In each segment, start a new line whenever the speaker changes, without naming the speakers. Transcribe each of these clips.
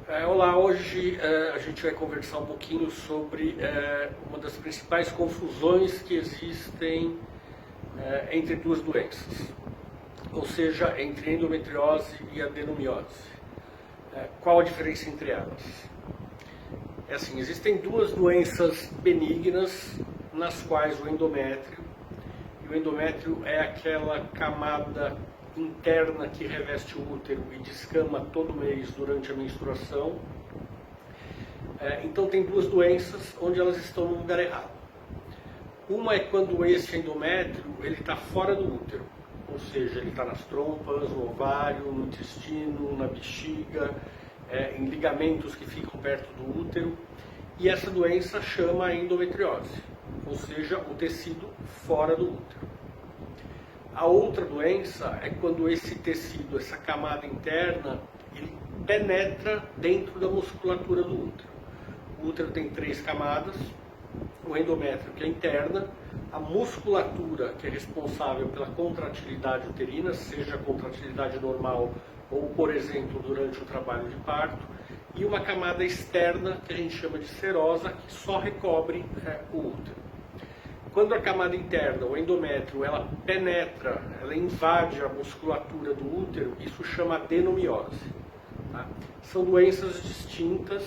Olá, hoje a gente vai conversar um pouquinho sobre uma das principais confusões que existem entre duas doenças, ou seja, entre endometriose e adenomiose. Qual a diferença entre elas? É assim, existem duas doenças benignas nas quais o endométrio é aquela camada interna que reveste o útero e descama todo mês durante a menstruação. Então tem duas doenças onde elas estão no lugar errado. Uma é quando esse endométrio está fora do útero, ou seja, ele está nas trompas, no ovário, no intestino, na bexiga, em ligamentos que ficam perto do útero, e essa doença chama endometriose, ou seja, o tecido fora do útero. A outra doença é quando esse tecido, essa camada interna, ele penetra dentro da musculatura do útero. O útero tem 3 camadas, o endométrio, que é interna, a musculatura, que é responsável pela contratilidade uterina, seja a contratilidade normal ou, por exemplo, durante o trabalho de parto, e uma camada externa, que a gente chama de serosa, que só recobre o útero. Quando a camada interna, o endométrio, ela penetra, ela invade a musculatura do útero, isso chama adenomiose. Tá? São doenças distintas,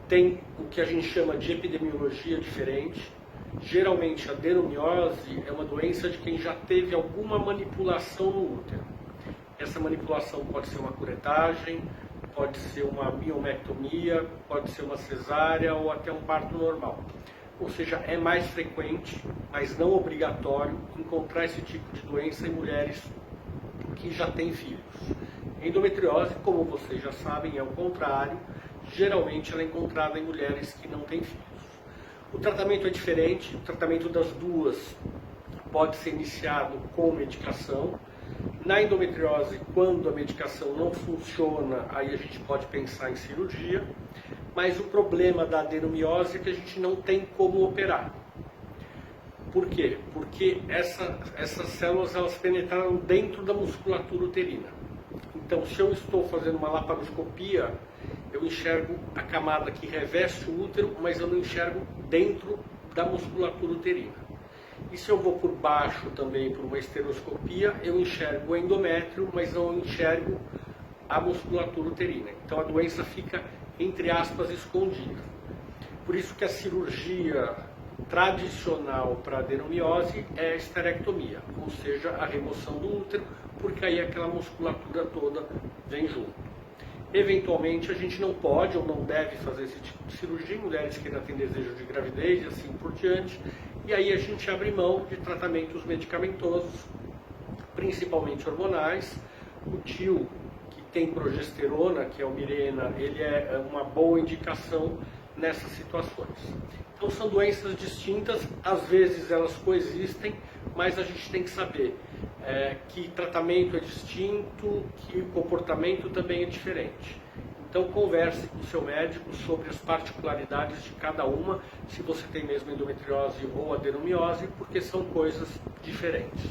tem o que a gente chama de epidemiologia diferente. Geralmente a adenomiose é uma doença de quem já teve alguma manipulação no útero. Essa manipulação pode ser uma curetagem, pode ser uma miomectomia, pode ser uma cesárea ou até um parto normal. Ou seja, é mais frequente, mas não obrigatório, encontrar esse tipo de doença em mulheres que já têm filhos. Endometriose, como vocês já sabem, é o contrário. Geralmente ela é encontrada em mulheres que não têm filhos. O tratamento é diferente, o tratamento das duas pode ser iniciado com medicação. Na endometriose, quando a medicação não funciona, aí a gente pode pensar em cirurgia. Mas o problema da adenomiose é que a gente não tem como operar. Por quê? Porque essas células elas penetraram dentro da musculatura uterina. Então, se eu estou fazendo uma laparoscopia, eu enxergo a camada que reveste o útero, mas eu não enxergo dentro da musculatura uterina. E se eu vou por baixo também, por uma esteroscopia, eu enxergo o endométrio, mas não enxergo a musculatura uterina. Então, a doença fica, entre aspas, escondida. Por isso que a cirurgia tradicional para adenomiose é a esterectomia, ou seja, a remoção do útero, porque aí aquela musculatura toda vem junto. Eventualmente a gente não pode ou não deve fazer esse tipo de cirurgia em mulheres que ainda têm desejo de gravidez e assim por diante, e aí a gente abre mão de tratamentos medicamentosos, principalmente hormonais. O DIU, que tem progesterona, que é o Mirena, ele é uma boa indicação nessas situações. Então são doenças distintas, às vezes elas coexistem, mas a gente tem que saber que tratamento é distinto, que o comportamento também é diferente. Então converse com o seu médico sobre as particularidades de cada uma, se você tem mesmo endometriose ou adenomiose, porque são coisas diferentes.